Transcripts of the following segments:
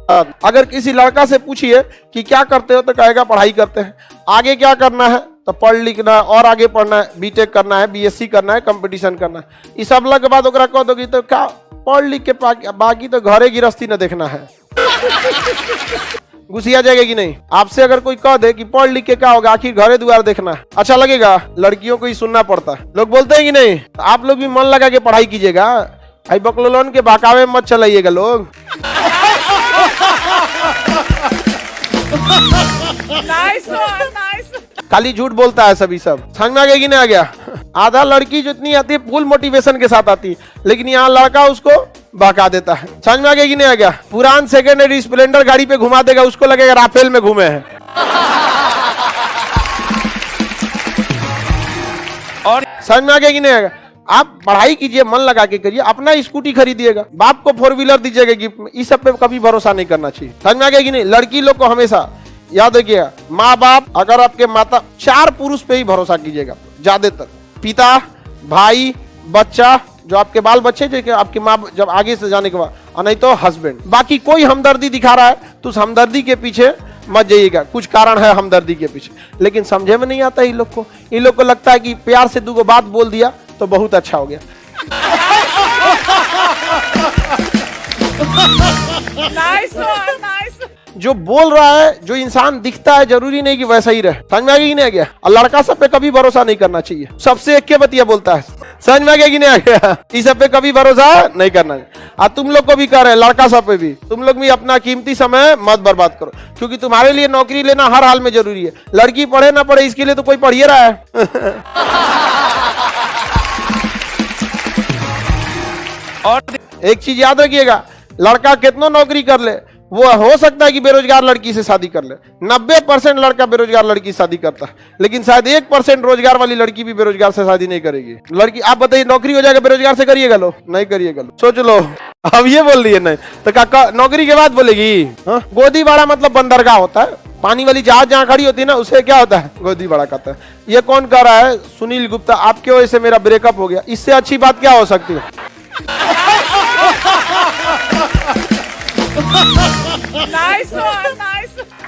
अगर किसी लड़का से पूछिए कि क्या करते हो तो कहेगा पढ़ाई करते हैं। आगे क्या करना है तो पढ़ लिखना है और आगे पढ़ना है, बीटेक करना है, बीएससी करना है, कंपटीशन करना है। इस सब के बाद ओकरा कह दोगी तो क्या पढ़ लिख के बाकी तो घरे गृहस्थी न देखना है। गुस्सिया जाएगा कि नहीं? आपसे अगर कोई कह दे कि पढ़ लिख के क्या होगा, आखिर घरे द्वार देखना है, अच्छा लगेगा? लड़कियों को ही सुनना पड़ता है। लोग बोलते हैं कि नहीं? तो आप लोग भी मन लगा के पढ़ाई कीजिएगा, भाई बकलोलन के बहकावे मत चलाइएगा लोग। खाली झूठ बोलता है सभी सब। समझ में आ गया कि नहीं आ गया? आधा लड़की जितनी आती है फुल मोटिवेशन के साथ आती है, लेकिन यहाँ लड़का उसको बहका देता है। समझ में आ गया कि नहीं आ गया? पुरान सेकेंडरी स्प्लेंडर गाड़ी पे घुमा देगा, उसको लगेगा राफेल में घूमे हैं। और समझ में आ गया कि नहीं आ गया? आप पढ़ाई कीजिए, मन लगा के करिए, अपना स्कूटी खरीदिएगा, बाप को 4 व्हीलर दीजिएगा गिफ्ट में। इस सब पे कभी भरोसा नहीं करना चाहिए। समझ में आ गया कि नहीं? लड़की लोग को हमेशा याद रखिएगा, माँ बाप, अगर आपके माता, 4 पुरुष पे ही भरोसा कीजिएगा ज्यादातर। पिता, भाई, बच्चा, जो आपके बाल बच्चे, जो आपकी माँ जब आगे से जाने के बाद, और नहीं तो हस्बैंड। बाकी कोई हमदर्दी दिखा रहा है तो उस हमदर्दी के पीछे मत जाइएगा, कुछ कारण है हमदर्दी के पीछे, लेकिन समझे में नहीं आता इन लोग को। इन लोग को लगता है कि प्यार से 2 बात बोल दिया तो बहुत अच्छा हो गया। जो बोल रहा है, जो इंसान दिखता है, जरूरी नहीं कि वैसा ही रहे। समझ में आ गया कि नहीं आ गया? और लड़का सब पे कभी भरोसा नहीं करना चाहिए, सबसे एक के बतिया बोलता है। समझ में आ गया कि नहीं आ गया? इस सब पे कभी भरोसा नहीं करना चाहिए। और तुम लोग को भी कह रहे हैं, लड़का सब पे भी, तुम लोग भी अपना कीमती समय मत बर्बाद करो, क्योंकि तुम्हारे लिए नौकरी लेना हर हाल में जरूरी है। लड़की पढ़े ना पढ़े इसके लिए तो कोई पढ़िए रहा है। और एक चीज याद रखिएगा, लड़का कितना नौकरी कर ले, वो हो सकता है कि बेरोजगार लड़की से शादी कर ले। 90% लड़का बेरोजगार लड़की से शादी करता है, लेकिन शायद 1% रोजगार वाली लड़की भी बेरोजगार से शादी नहीं करेगी। लड़की, आप बताइए, नौकरी हो जाएगा बेरोजगार से करिएगा? लो नहीं करिएगा, लो सोच लो। अब ये बोल रही है नहीं तो क्या नौकरी के बाद बोलेगी? गोदी बाड़ा मतलब बंदरगाह होता है, पानी वाली जहाज जहाँ खड़ी होती है ना, उसे क्या होता है? गोदी बाड़ा कहता है। ये कौन कह रहा है? सुनील गुप्ता। आपके वजह से मेरा ब्रेकअप हो गया, इससे अच्छी बात क्या हो सकती है?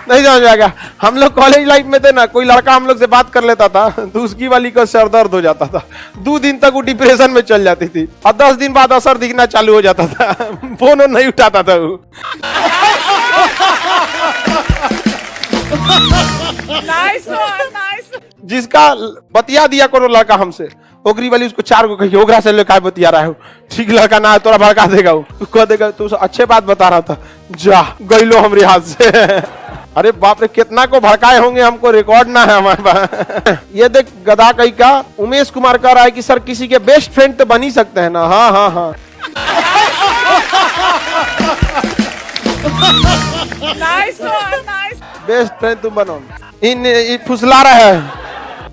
नहीं समझ में आ गया? हम लोग कॉलेज लाइफ में थे ना, कोई लड़का हम लोग से बात कर लेता था तो उसकी वाली का सर दर्द हो जाता था, 2 दिन तक वो डिप्रेशन में चल जाती थी, और 10 दिन बाद असर दिखना चालू हो जाता था। फोन नहीं उठाता था वो। जिसका बतिया दिया करो लड़का हमसे, ओकरी वाली उसको 4 को कहिए, ओकरा से लेकर बतिया रहा है, ठीक लड़का ना है, तोरा भड़का देगा वो, कह देगा तू अच्छे बात बता रहा था, जा गईलो हमरे हाथ से। अरे बाप रे, कितना को भड़काए होंगे, हमको रिकॉर्ड ना है हमारे पास। ये देख गधा कहीं का उमेश कुमार कह रहा है कि सर किसी के बेस्ट फ्रेंड तो बन ही सकते हैं ना। हाँ हाँ हाँ। बेस्ट फ्रेंड तुम बनो। इन फुसला रहा है,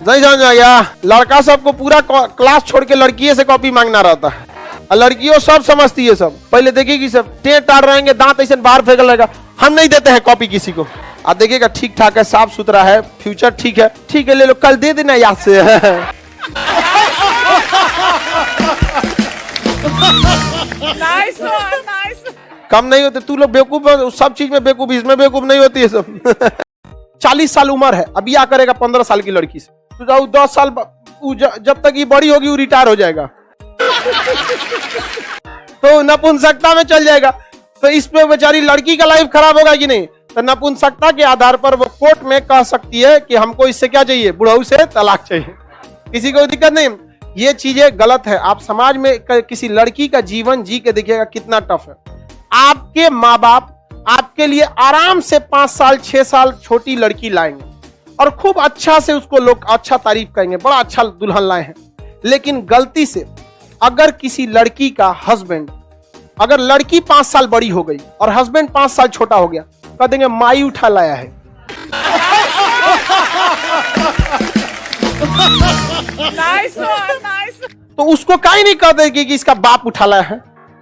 नहीं समझ आ गया? लड़का सबको पूरा क्लास छोड़ के लड़कियों से कॉपी मांगना रहता है, और लड़कियों सब समझती है। सब पहले देखेगी, सब टेट टाड़ रहेंगे, दांत ऐसे बाहर फेंक लगेगा, हम नहीं देते हैं कॉपी किसी को। और देखिएगा ठीक ठाक है, साफ सुथरा है, फ्यूचर ठीक है, ठीक है ले लो, कल दे देना याद से। कम नहीं होते तू लोग बेवकूफ, सब चीज में बेवकूफ, इसमें बेवकूफ नहीं होती है सब। 40 साल उम्र है, अब क्या करेगा 15 साल की लड़की से? तो जाओ 10 साल, जब तक ये बड़ी होगी वो रिटायर हो जाएगा, तो नपुंसकता में चल जाएगा। तो इस पे बेचारी लड़की का लाइफ खराब होगा कि नहीं? तो नपुंसकता के आधार पर वो कोर्ट में कह सकती है कि हमको इससे क्या चाहिए, बुढ़ऊ से तलाक चाहिए। किसी को दिक्कत नहीं। ये चीजें गलत है। आप समाज में किसी लड़की का जीवन जी के देखिएगा कितना टफ है। आपके माँ बाप आपके लिए आराम से 5 साल 6 साल छोटी लड़की लाएंगे और खूब अच्छा से उसको लोग अच्छा तारीफ करेंगे, बड़ा अच्छा दुल्हन लाए हैं। लेकिन गलती से अगर किसी लड़की का हस्बैंड, अगर लड़की 5 साल बड़ी हो गई और हस्बैंड 5 साल छोटा हो गया, कह देंगे माई उठा लाया है। तो उसको काहे नहीं कह देगी कि इसका बाप उठा लाया है?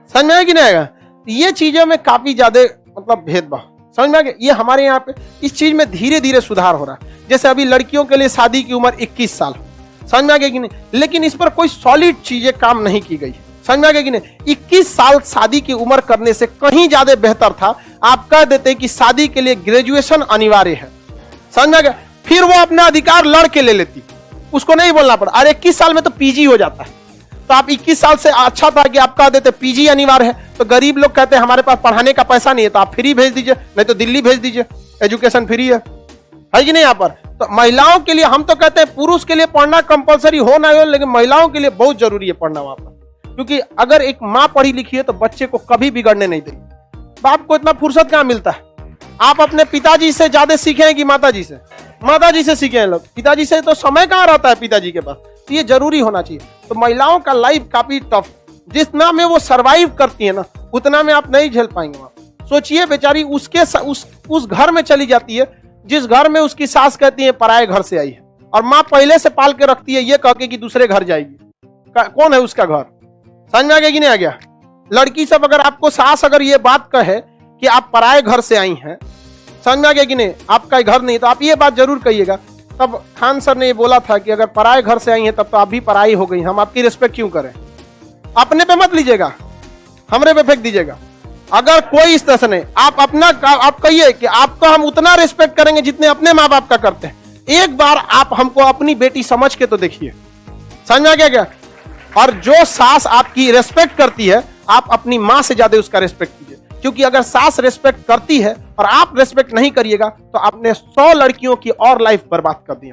समझ में आया कि नहीं आएगा? ये चीजों में काफी ज्यादा मतलब भेदभाव, समझ में आ गया? ये हमारे यहाँ पे इस चीज में धीरे धीरे सुधार हो रहा है। जैसे अभी लड़कियों के लिए शादी की उम्र 21 साल, समझ में आ गया कि नहीं? लेकिन इस पर कोई सॉलिड चीजें काम नहीं की गई। समझ में आ गया कि नहीं? 21 साल शादी की उम्र करने से कहीं ज्यादा बेहतर था आप कह देते कि शादी के लिए ग्रेजुएशन अनिवार्य है। समझ में आ गया? फिर वो अपना अधिकार लड़के ले लेती, उसको नहीं बोलना पड़ा। अरे 21 साल में तो पीजी हो जाता है, तो आप 21 साल से अच्छा था कि आप कह देते पीजी अनिवार्य है। तो गरीब लोग कहते हैं हमारे पास पढ़ाने का पैसा नहीं है, तो आप फ्री भेज दीजिए, नहीं तो दिल्ली भेज दीजिए, एजुकेशन फ्री है कि नहीं? यहाँ पर तो महिलाओं के लिए हम तो कहते हैं पुरुष के लिए पढ़ना कंपलसरी हो ना हो, लेकिन महिलाओं के लिए बहुत जरूरी है पढ़ना वहां पर, क्योंकि अगर एक माँ पढ़ी लिखी है तो बच्चे को कभी बिगड़ने नहीं देगी। बाप को इतना फुर्सत कहाँ मिलता है? आप अपने पिताजी से ज्यादा सीखे हैं कि माताजी से? माताजी से सीखे हैं लोग, पिताजी से तो समय कहाँ रहता है पिताजी के पास। तो ये जरूरी होना चाहिए। तो महिलाओं का लाइफ काफी टफ, जितना में वो सरवाइव करती है ना उतना में आप नहीं झेल पाएंगे। वहां सोचिए बेचारी उस घर में चली जाती है जिस घर में उसकी सास कहती है पराये घर से आई है, और माँ पहले से पाल के रखती है ये कह के कि दूसरे घर जाएगी। कौन है उसका घर? समझ में आ गया कि नहीं आ गया? लड़की सब अगर आपको सास अगर ये बात कहे कि आप पराये घर से आई हैं, समझ में आ गया कि नहीं, आपका घर नहीं, तो आप ये बात जरूर कहिएगा। तब खान सर ने ये बोला था कि अगर पराये घर से आई हैं तब तो आप भी पराई हो गई, हम आपकी रिस्पेक्ट क्यों करें? अपने पे मत लीजिएगा, हमरे पे फेंक दीजिएगा। अगर कोई इस तरह से नहीं, आप कहिए कि आपको हम उतना रिस्पेक्ट करेंगे जितने अपने माँ बाप का करते हैं। एक बार आप हमको अपनी बेटी समझ के तो देखिए, समझ में आ गया क्या? और जो सास आपकी रिस्पेक्ट करती है आप अपनी माँ से ज्यादा उसका रिस्पेक्ट कीजिए, क्योंकि अगर सास रिस्पेक्ट करती है और आप रिस्पेक्ट नहीं करिएगा तो आपने 100 लड़कियों की और लाइफ बर्बाद कर दी।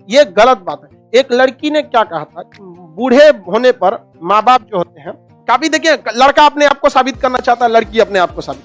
ये गलत बात है। एक लड़की ने क्या कहा था, बूढ़े होने पर माँ बाप जो होते हैं, काफी देखिए लड़का अपने आप को साबित करना चाहता है, लड़की अपने आप को साबित,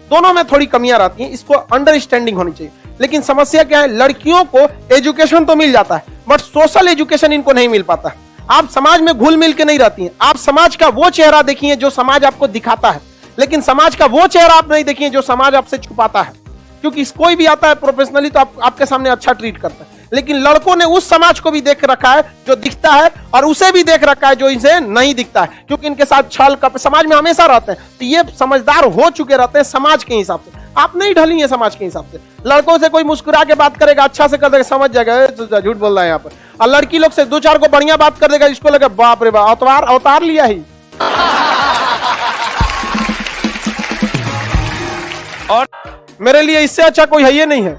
दोनों में थोड़ी कमियां रहती हैं, इसको अंडरस्टैंडिंग होनी चाहिए। लेकिन समस्या क्या है, लड़कियों को एजुकेशन तो मिल जाता है बट सोशल एजुकेशन इनको नहीं मिल पाता। आप समाज में घुल मिल के नहीं रहती हैं। आप समाज का वो चेहरा देखिए जो समाज आपको दिखाता है, लेकिन समाज का वो चेहरा आप नहीं देखिए जो समाज आपसे छुपाता है। क्योंकि कोई भी आता है प्रोफेशनली तो आपके सामने अच्छा ट्रीट करता है, लेकिन लड़कों ने उस समाज को भी देख रखा है जो दिखता है और उसे भी देख रखा है जो इनसे नहीं दिखता है, क्योंकि इनके साथ छल कपट समाज में हमेशा रहते हैं। तो ये समझदार हो चुके रहते हैं समाज के हिसाब से। आप नहीं ढली है समाज के हिसाब से। लड़कों से कोई मुस्कुरा के बात करेगा, अच्छा से कर देगा, समझ जाएगा झूठ बोल रहा है यहाँ पर। और लड़की लोग से 2-4 को बढ़िया बात कर देगा, इसको लगा बाप रे बाप अवतार लिया ही। और मेरे लिए इससे अच्छा कोई है ये नहीं है।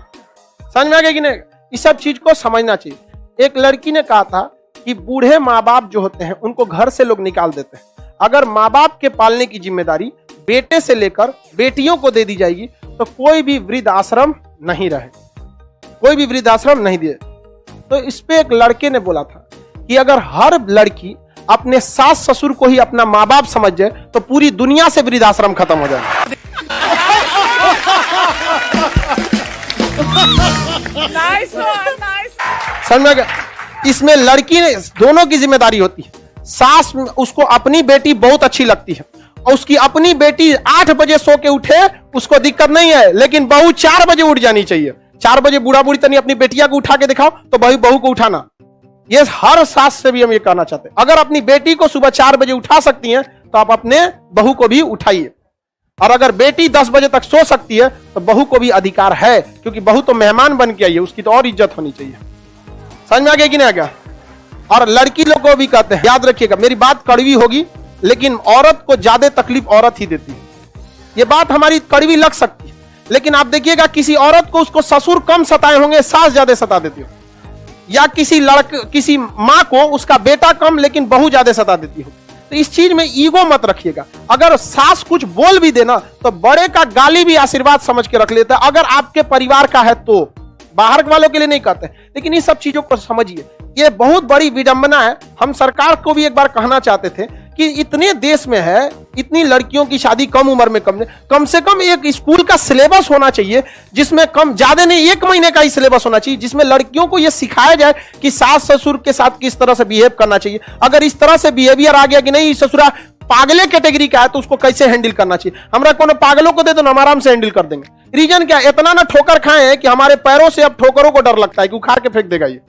समझ में आ गया कि नहीं? इस सब चीज को समझना चाहिए। एक लड़की ने कहा था कि बूढ़े माँ बाप जो होते हैं उनको घर से लोग निकाल देते हैं। अगर माँ बाप के पालने की जिम्मेदारी बेटे से लेकर बेटियों को दे दी जाएगी तो कोई भी वृद्ध आश्रम नहीं रहे, कोई भी वृद्ध आश्रम नहीं दिए। तो इस पे एक लड़के ने बोला था कि अगर हर लड़की अपने सास ससुर को ही अपना माँ बाप समझ जाए तो पूरी दुनिया से वृद्ध आश्रम खत्म हो जाए। समझ में? इसमें लड़की ने दोनों की जिम्मेदारी होती है। सास उसको अपनी बेटी बहुत अच्छी लगती है और उसकी अपनी बेटी 8 बजे सो के उठे उसको दिक्कत नहीं है, लेकिन बहू 4 बजे उठ जानी चाहिए। 4 बजे बूढ़ा बूढ़ी तनी अपनी बेटिया को उठा के दिखाओ तो बहू को उठाना। ये हर सास से भी हम ये कहना चाहते हैं, अगर अपनी बेटी को सुबह 4 बजे उठा सकती हैं तो आप अपने बहू को भी उठाइए। और अगर बेटी 10 बजे तक सो सकती है तो बहू को भी अधिकार है, क्योंकि बहू तो मेहमान बन के आई है, उसकी तो और इज्जत होनी चाहिए। समझ में आ गया कि नहीं आ गया? और लड़की लोग को भी कहते हैं, याद रखिएगा मेरी बात कड़वी होगी लेकिन औरत को ज्यादा तकलीफ औरत ही देती है। ये बात हमारी कड़वी लग सकती है, लेकिन आप देखिएगा किसी औरत को उसको ससुर कम सताए होंगे, सास ज्यादा सता देती हो, या किसी माँ को उसका बेटा कम लेकिन बहू ज्यादा सता देती हो। तो इस चीज में ईगो मत रखिएगा। अगर सास कुछ बोल भी देना तो बड़े का गाली भी आशीर्वाद समझ के रख लेता है, अगर आपके परिवार का है तो। बाहर वालों के लिए नहीं कहते, लेकिन इन सब चीजों को समझिए। ये बहुत बड़ी विडंबना है। हम सरकार को भी एक बार कहना चाहते थे कि इतने देश में है, इतनी लड़कियों की शादी कम उम्र में कम से कम एक स्कूल का सिलेबस होना चाहिए, जिसमें कम ज्यादा नहीं 1 महीने का ही सिलेबस होना चाहिए, जिसमें लड़कियों को यह सिखाया जाए कि सास ससुर के साथ किस तरह से बिहेव करना चाहिए। अगर इस तरह से बिहेवियर आ गया कि नहीं ससुरा पागले कैटेगरी का है तो उसको कैसे हैंडल करना चाहिए। हमरा कोनो पागलों को दे दो ना, हम आराम से हैंडल कर देंगे। रीजन क्या, इतना ना ठोकर खाए हैं कि हमारे पैरों से अब ठोकरों को डर लगता है कि उखाड़ के फेंक देगा ये।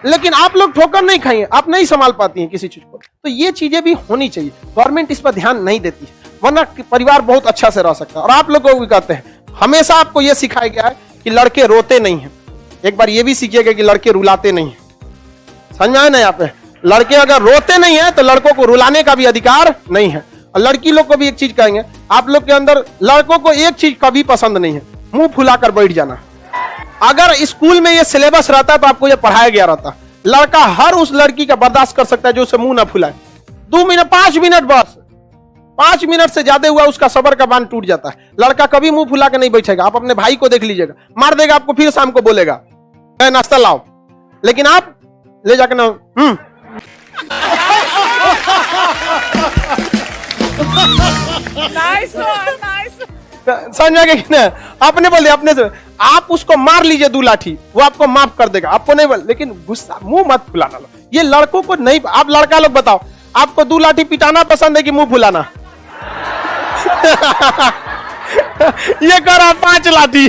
लेकिन आप लोग ठोकर नहीं खाइए, आप नहीं संभाल पाती हैं किसी चीज को। तो ये चीजें भी होनी चाहिए। गवर्नमेंट इस पर ध्यान नहीं देती है, वरना परिवार बहुत अच्छा से रह सकता है। और आप लोगों को भी कहते हैं, हमेशा आपको यह सिखाया गया है कि लड़के रोते नहीं हैं। एक बार ये भी सीखिएगा कि लड़के रुलाते नहीं हैं। समझ में आया ना? यहाँ पे लड़के अगर रोते नहीं है तो लड़कों को रुलाने का भी अधिकार नहीं है। और लड़की लोग को भी एक चीज कहेंगे, आप लोग के अंदर लड़कों को एक चीज कभी पसंद नहीं है, मुंह फुलाकर बैठ जाना। अगर स्कूल में ये सिलेबस रहता तो आपको ये पढ़ाया गया रहता। लड़का हर उस लड़की का बर्दाश्त कर सकता है जो उसे मुंह ना फुलाए। 2 मिनट 5 मिनट बस, 5 मिनट से ज्यादा हुआ उसका सबर का बांध टूट जाता है। लड़का कभी मुंह फुला के नहीं बैठेगा। आप अपने भाई को देख लीजिएगा, मार देगा आपको, फिर शाम को बोलेगा नाश्ता लाओ। लेकिन आप ले जाकर ना नाइस नाइस। समझ में कि नहीं? आपने बोल दिया अपने से, आप उसको मार लीजिए 2 लाठी, वो आपको माफ कर देगा, आपको नहीं बोल। लेकिन गुस्सा मुंह मत फुलाना। ये लड़कों को नहीं। आप लड़का लोग बताओ, आपको 2 लाठी पिटाना पसंद है कि मुंह फुलाना? ये करा 5 लाठी।